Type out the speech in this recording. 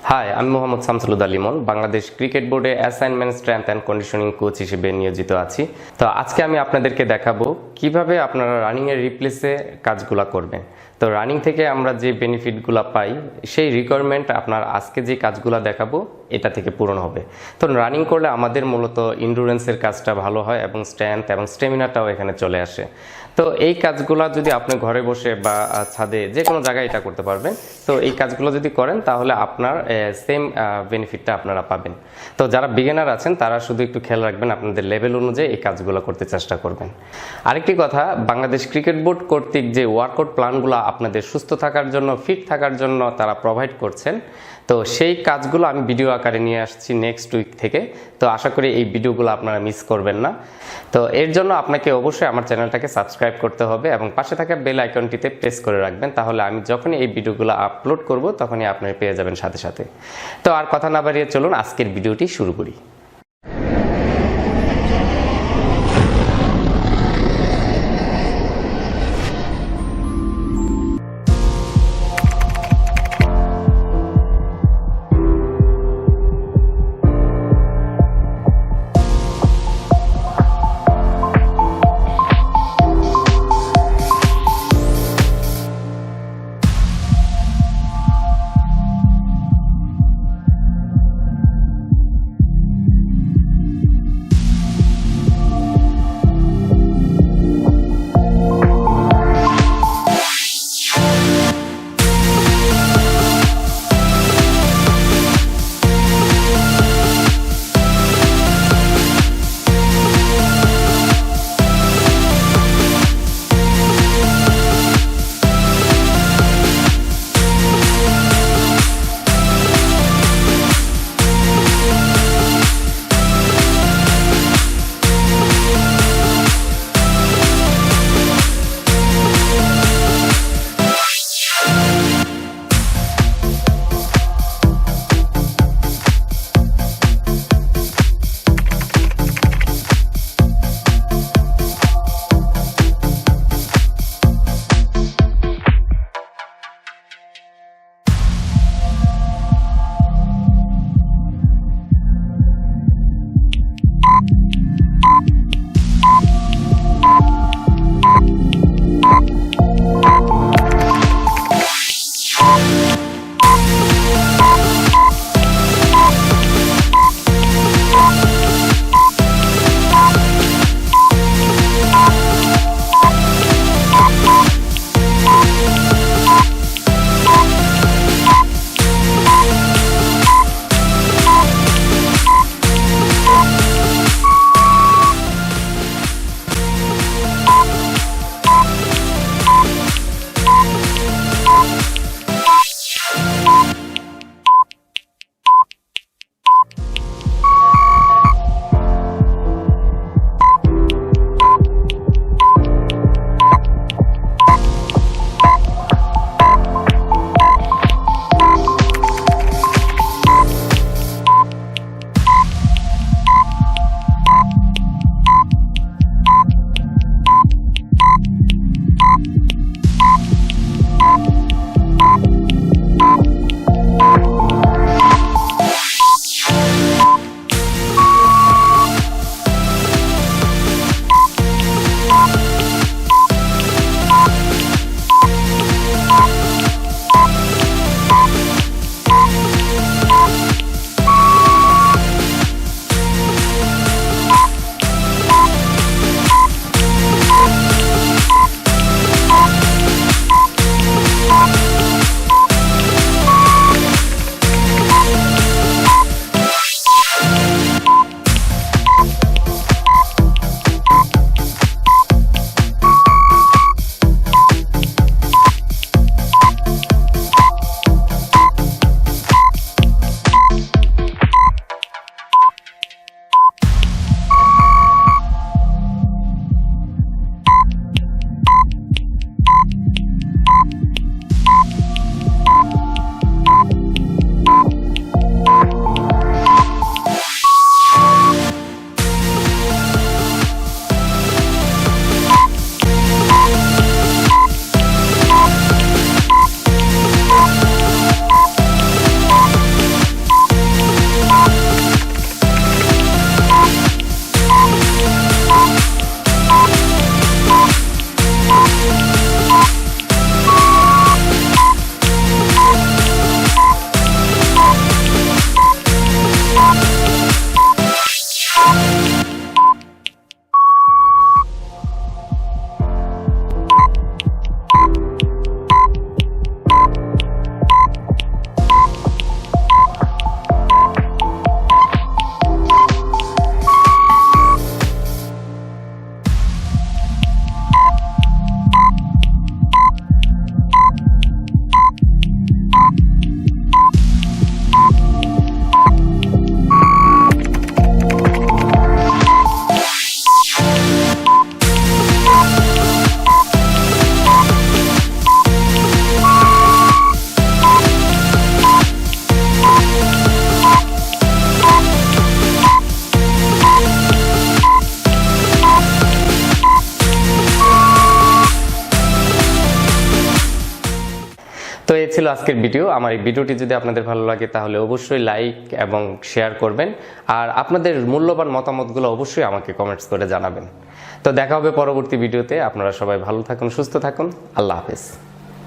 High, আমি Mohammad Shamsul Limon Bangladesh cricket বোর্ডে assignment strength and conditioning coach হিসেবে নিয়োজিত আছি। তো আজকে আমি আপনাদেরকে দেখাবো কিভাবে আপনারা রানিংয়ের রিপ্লেসে কাজগুলো করবেন। তো রানিং থেকে আমরা যে বেনিফিটগুলো পাই সেই রিকোয়ারমেন্ট আপনার আজকে যে কাজগুলো দেখাবো এটা থেকে পূরণ হবে। তো রানিং করলে আমাদের মূলত ইন্ডুরেন্সের কাজটা ভালো হয় এবং স্ট্রেংথ এবং স্টেমিনাটাও এখানে চলে আসে। তো এই কাজগুলো যদি আপনি ঘরে বসে বা ছাদে যে কোনো জায়গায় এটা করতে পারবেন। তো এই কাজগুলো যদি করেন তাহলে আপনার সেম বেনিফিটটা আপনারা পাবেন। তো যারা বিগিনার আছেন তারা শুধু একটু খেয়াল রাখবেন, আপনাদের লেভেল অনুযায়ী এই কাজগুলো করতে চেষ্টা করবেন। আরেকটি কথা, বাংলাদেশ ক্রিকেট বোর্ড কর্তৃক যে ওয়ার্কআউট প্ল্যানগুলো আপনাদের সুস্থ থাকার জন্য, ফিট থাকার জন্য তারা প্রোভাইড করছেন, তো সেই কাজগুলো আমি ভিডিও আকারে নিয়ে আসছি নেক্সট উইক থেকে। তো আশা করি এই ভিডিওগুলো আপনারা মিস করবেন না। তো এর জন্য আপনাকে অবশ্যই আমার চ্যানেলটাকে সাবস্ক্রাইব করতে হবে এবং পাশে থাকা বেল আইকনটিতে প্রেস করে রাখবেন, তাহলে আমি যখনই এই ভিডিওগুলো আপলোড করব তখনই আপনারা পেয়ে যাবেন সাথে সাথে। তো আর কথা না বাড়িয়ে চলুন আজকের ভিডিওটি শুরু করি। তো এই ছিল আজকের ভিডিও। আমার এই ভিডিওটি যদি আপনাদের ভালো লাগে তাহলে অবশ্যই লাইক এবং শেয়ার করবেন, আর আপনাদের মূল্যবান মতামতগুলো অবশ্যই আমাকে কমেন্টস করে জানাবেন। তো দেখা হবে পরবর্তী ভিডিওতে। আপনারা সবাই ভালো থাকুন, সুস্থ থাকুন। আল্লাহ হাফেজ।